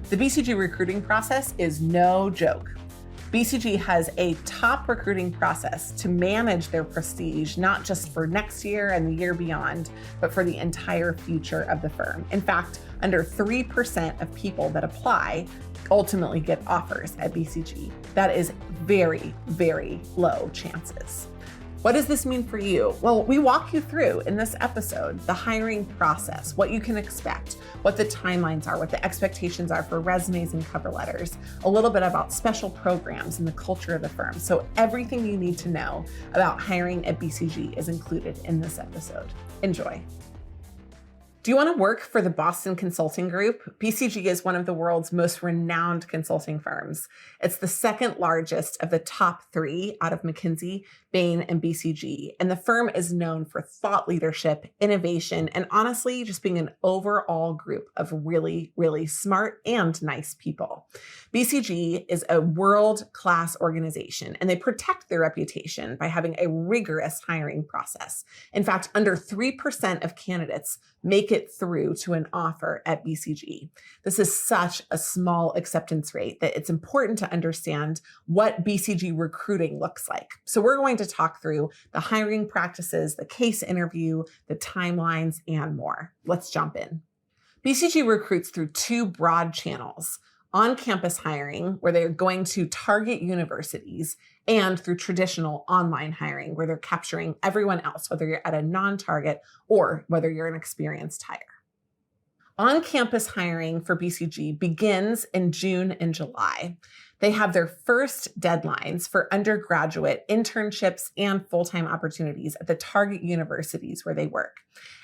The BCG recruiting process is no joke. BCG has a top recruiting process to manage their prestige, not just for next year and the year beyond, but for the entire future of the firm. In fact, under 3% of people that apply ultimately get offers at BCG. That is very, very low chances. What does this mean for you? Well, we walk you through in this episode the hiring process, what you can expect, what the timelines are, what the expectations are for resumes and cover letters, a little bit about special programs and the culture of the firm. So everything you need to know about hiring at BCG is included in this episode. Enjoy. Do you want to work for the Boston Consulting Group? BCG is one of the world's most renowned consulting firms. It's the second largest of the top three out of McKinsey, Bain, and BCG. And the firm is known for thought leadership, innovation, and honestly, just being an overall group of really, really smart and nice people. BCG is a world-class organization, and they protect their reputation by having a rigorous hiring process. In fact, under 3% of candidates make it through to an offer at BCG. This is such a small acceptance rate that it's important to understand what BCG recruiting looks like. So we're going to talk through the hiring practices, the case interview, the timelines, and more. Let's jump in. BCG recruits through two broad channels: on-campus hiring, where they're going to target universities, and through traditional online hiring, where they're capturing everyone else, whether you're at a non-target or whether you're an experienced hire. On-campus hiring for BCG begins in June and July. They have their first deadlines for undergraduate internships and full-time opportunities at the target universities where they work.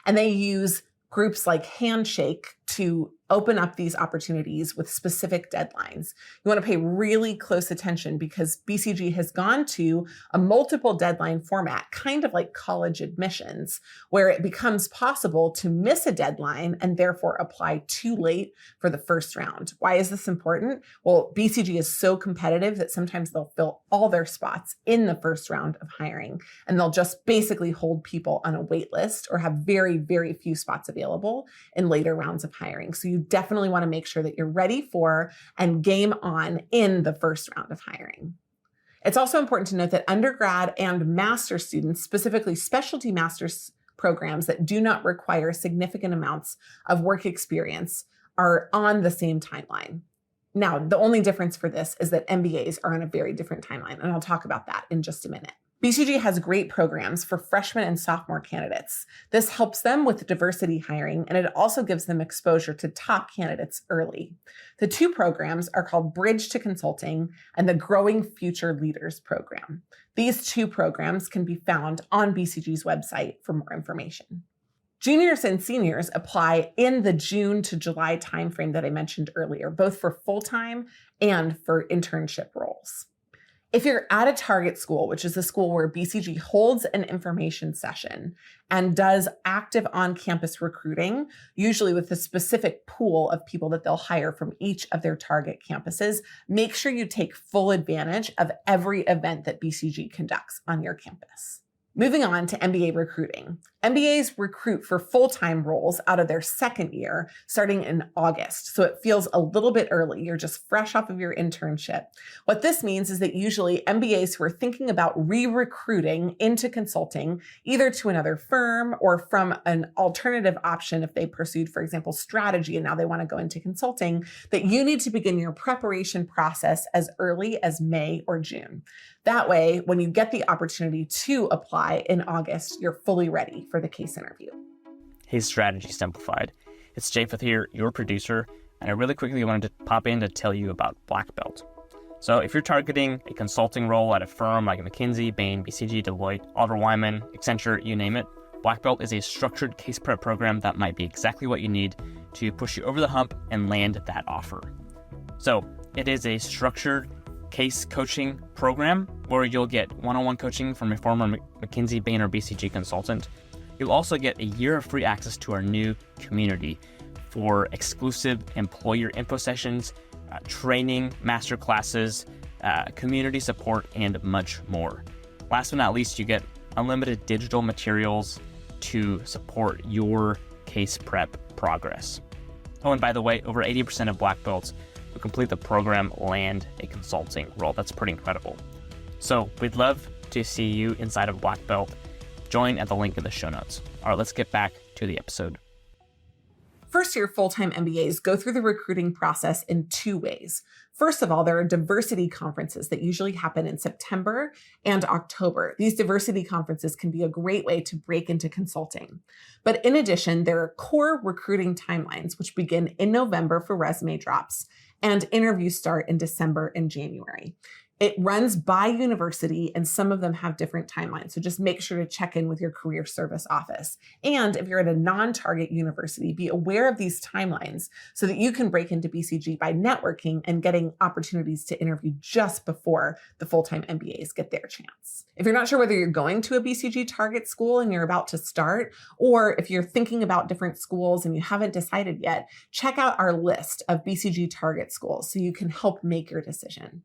And they use groups like Handshake to open up these opportunities with specific deadlines. You want to pay really close attention because BCG has gone to a multiple deadline format, kind of like college admissions, where it becomes possible to miss a deadline and therefore apply too late for the first round. Why is this important? Well, BCG is so competitive that sometimes they'll fill all their spots in the first round of hiring, and they'll just basically hold people on a wait list or have very, very few spots available in later rounds of hiring. So you definitely want to make sure that you're ready for and game on in the first round of hiring. It's also important to note that undergrad and master students, specifically specialty master's programs that do not require significant amounts of work experience, are on the same timeline. Now, the only difference for this is that MBAs are on a very different timeline, and I'll talk about that in just a minute. BCG has great programs for freshman and sophomore candidates. This helps them with diversity hiring, and it also gives them exposure to top candidates early. The two programs are called Bridge to Consulting and the Growing Future Leaders program. These two programs can be found on BCG's website for more information. Juniors and seniors apply in the June to July timeframe that I mentioned earlier, both for full-time and for internship roles. If you're at a target school, which is a school where BCG holds an information session and does active on-campus recruiting, usually with a specific pool of people that they'll hire from each of their target campuses, make sure you take full advantage of every event that BCG conducts on your campus. Moving on to MBA recruiting. MBAs recruit for full-time roles out of their second year, starting in August. So it feels a little bit early. You're just fresh off of your internship. What this means is that usually MBAs who are thinking about re-recruiting into consulting, either to another firm or from an alternative option if they pursued, for example, strategy and now they want to go into consulting, that you need to begin your preparation process as early as May or June. That way, when you get the opportunity to apply in August, you're fully ready for the case interview. Hey, Strategy Simplified. It's Japheth here, your producer, and I really quickly wanted to pop in to tell you about Black Belt. So if you're targeting a consulting role at a firm like McKinsey, Bain, BCG, Deloitte, Oliver Wyman, Accenture, you name it, Black Belt is a structured case prep program that might be exactly what you need to push you over the hump and land that offer. So it is a structured case coaching program where you'll get one-on-one coaching from a former McKinsey, Bain, or BCG consultant. You'll also get a year of free access to our new community for exclusive employer info sessions, training, master classes, community support, and much more. Last but not least, you get unlimited digital materials to support your case prep progress. Oh, and by the way, over 80% of Black Belts complete the program land a consulting role. That's pretty incredible. So we'd love to see you inside of Black Belt. Join at the link in the show notes. All right, let's get back to the episode. First-year full-time MBAs go through the recruiting process in two ways. First of all, there are diversity conferences that usually happen in September and October. These diversity conferences can be a great way to break into consulting. But in addition, there are core recruiting timelines, which begin in November for resume drops, and interviews start in December and January. It runs by university, and some of them have different timelines. So just make sure to check in with your career service office. And if you're at a non-target university, be aware of these timelines so that you can break into BCG by networking and getting opportunities to interview just before the full-time MBAs get their chance. If you're not sure whether you're going to a BCG target school and you're about to start, or if you're thinking about different schools and you haven't decided yet, check out our list of BCG target schools so you can help make your decision.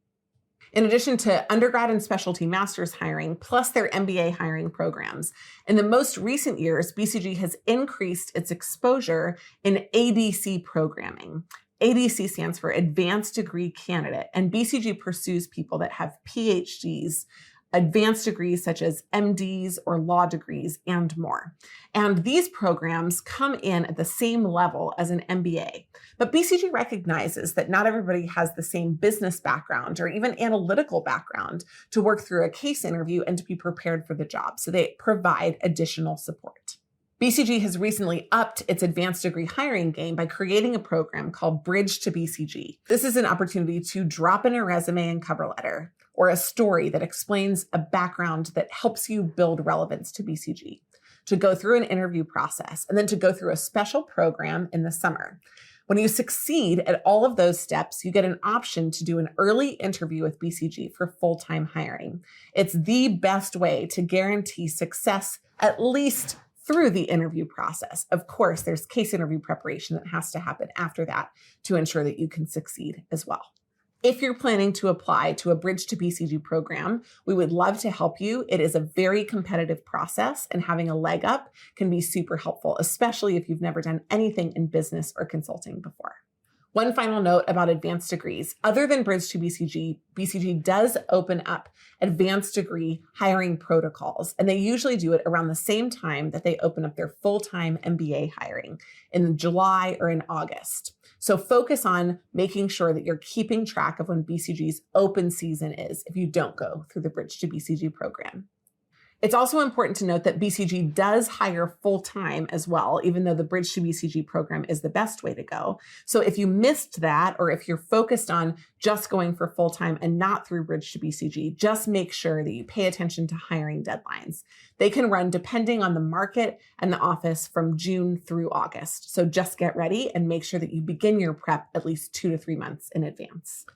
In addition to undergrad and specialty master's hiring, plus their MBA hiring programs, in the most recent years, BCG has increased its exposure in ADC programming. ADC stands for Advanced Degree Candidate, and BCG pursues people that have PhDs, advanced degrees such as MDs or law degrees, and more. And these programs come in at the same level as an MBA. But BCG recognizes that not everybody has the same business background or even analytical background to work through a case interview and to be prepared for the job. So they provide additional support. BCG has recently upped its advanced degree hiring game by creating a program called Bridge to BCG. This is an opportunity to drop in a resume and cover letter, or a story that explains a background that helps you build relevance to BCG, to go through an interview process, and then to go through a special program in the summer. When you succeed at all of those steps, you get an option to do an early interview with BCG for full-time hiring. It's the best way to guarantee success, at least through the interview process. Of course, there's case interview preparation that has to happen after that to ensure that you can succeed as well. If you're planning to apply to a Bridge to BCG program, we would love to help you. It is a very competitive process, and having a leg up can be super helpful, especially if you've never done anything in business or consulting before. One final note about advanced degrees. Other than Bridge to BCG, BCG does open up advanced degree hiring protocols, and they usually do it around the same time that they open up their full-time MBA hiring in July or in August. So focus on making sure that you're keeping track of when BCG's open season is if you don't go through the Bridge to BCG program. It's also important to note that BCG does hire full-time as well, even though the Bridge to BCG program is the best way to go. So if you missed that, or if you're focused on just going for full-time and not through Bridge to BCG, just make sure that you pay attention to hiring deadlines. They can run depending on the market and the office from June through August. So just get ready and make sure that you begin your prep at least 2 to 3 months in advance.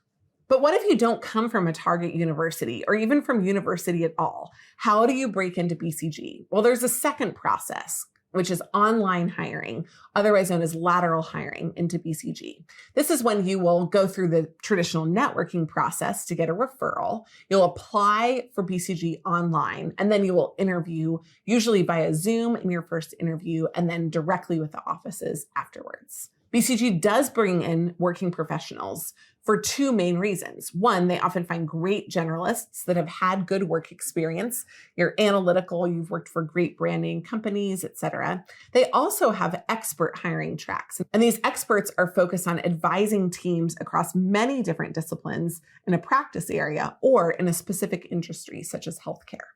But what if you don't come from a target university or even from university at all? How do you break into BCG? Well, there's a second process, which is online hiring, otherwise known as lateral hiring into BCG. This is when you will go through the traditional networking process to get a referral. You'll apply for BCG online, and then you will interview, usually via Zoom in your first interview, and then directly with the offices afterwards. BCG does bring in working professionals for two main reasons. One, they often find great generalists that have had good work experience. You're analytical, you've worked for great branding companies, etc. They also have expert hiring tracks. And these experts are focused on advising teams across many different disciplines in a practice area or in a specific industry, such as healthcare.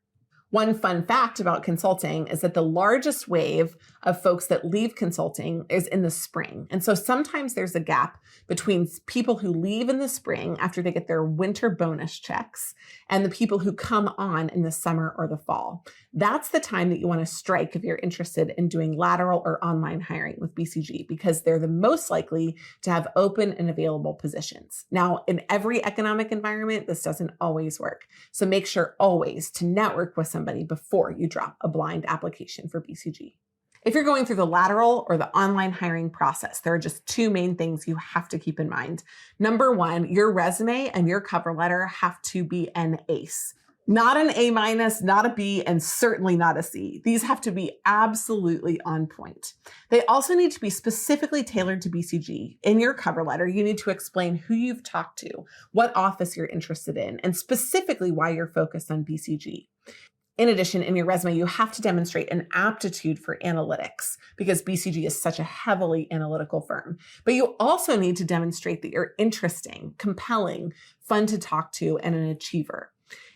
One fun fact about consulting is that the largest wave of folks that leave consulting is in the spring. And so sometimes there's a gap between people who leave in the spring after they get their winter bonus checks and the people who come on in the summer or the fall. That's the time that you want to strike if you're interested in doing lateral or online hiring with BCG, because they're the most likely to have open and available positions. Now, in every economic environment, this doesn't always work. So make sure always to network with somebody before you drop a blind application for BCG. If you're going through the lateral or the online hiring process, there are just two main things you have to keep in mind. Number one, your resume and your cover letter have to be an ace. Not an A minus, not a B, and certainly not a C. These have to be absolutely on point. They also need to be specifically tailored to BCG. In your cover letter, you need to explain who you've talked to, what office you're interested in, and specifically why you're focused on BCG. In addition, in your resume, you have to demonstrate an aptitude for analytics because BCG is such a heavily analytical firm. But you also need to demonstrate that you're interesting, compelling, fun to talk to, and an achiever.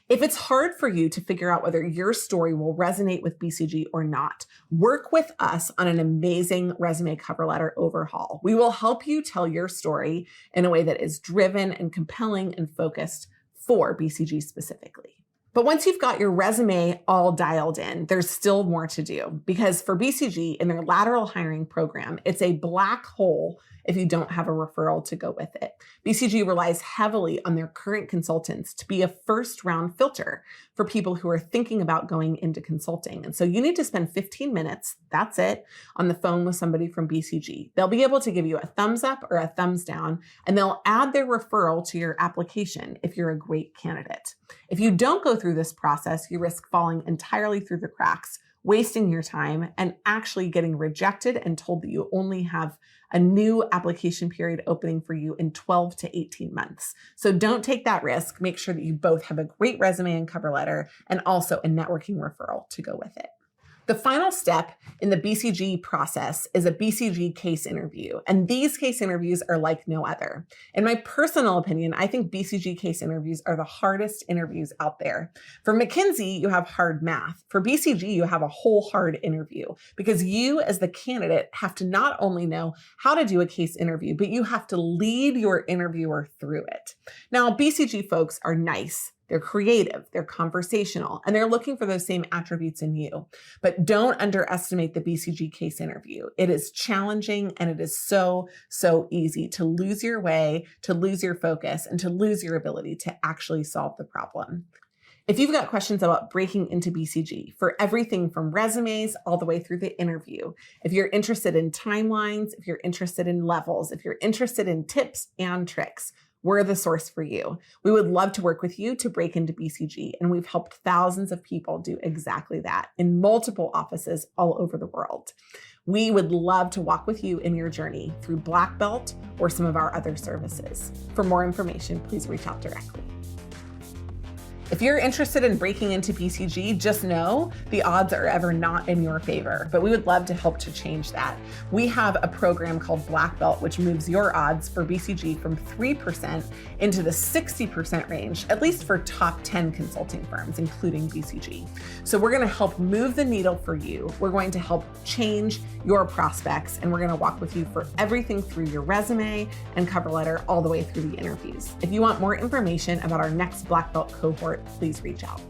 If it's hard for you to figure out whether your story will resonate with BCG or not, work with us on an amazing resume cover letter overhaul. We will help you tell your story in a way that is driven and compelling and focused for BCG specifically. But once you've got your resume all dialed in, there's still more to do because for BCG in their lateral hiring program, it's a black hole if you don't have a referral to go with it. BCG relies heavily on their current consultants to be a first round filter for people who are thinking about going into consulting. And so you need to spend 15 minutes, that's it, on the phone with somebody from BCG. They'll be able to give you a thumbs up or a thumbs down, and they'll add their referral to your application if you're a great candidate. If you don't go through this process, you risk falling entirely through the cracks, wasting your time, and actually getting rejected and told that you only have a new application period opening for you in 12 to 18 months. So don't take that risk. Make sure that you both have a great resume and cover letter and also a networking referral to go with it. The final step in the BCG process is a BCG case interview, and these case interviews are like no other. In my personal opinion, I think BCG case interviews are the hardest interviews out there. For McKinsey, you have hard math. For BCG, you have a whole hard interview because you as the candidate have to not only know how to do a case interview, but you have to lead your interviewer through it. Now, BCG folks are nice. They're creative, they're conversational, and they're looking for those same attributes in you. But don't underestimate the BCG case interview. It is challenging and it is so easy to lose your way, to lose your focus, and to lose your ability to actually solve the problem. If you've got questions about breaking into BCG for everything from resumes all the way through the interview, if you're interested in timelines, if you're interested in levels, if you're interested in tips and tricks, we're the source for you. We would love to work with you to break into BCG, and we've helped thousands of people do exactly that in multiple offices all over the world. We would love to walk with you in your journey through Black Belt or some of our other services. For more information, please reach out directly. If you're interested in breaking into BCG, just know the odds are ever not in your favor, but we would love to help to change that. We have a program called Black Belt, which moves your odds for BCG from 3% into the 60% range, at least for top 10 consulting firms, including BCG. So we're gonna help move the needle for you. We're going to help change your prospects, and we're gonna walk with you for everything through your resume and cover letter all the way through the interviews. If you want more information about our next Black Belt cohort, please reach out.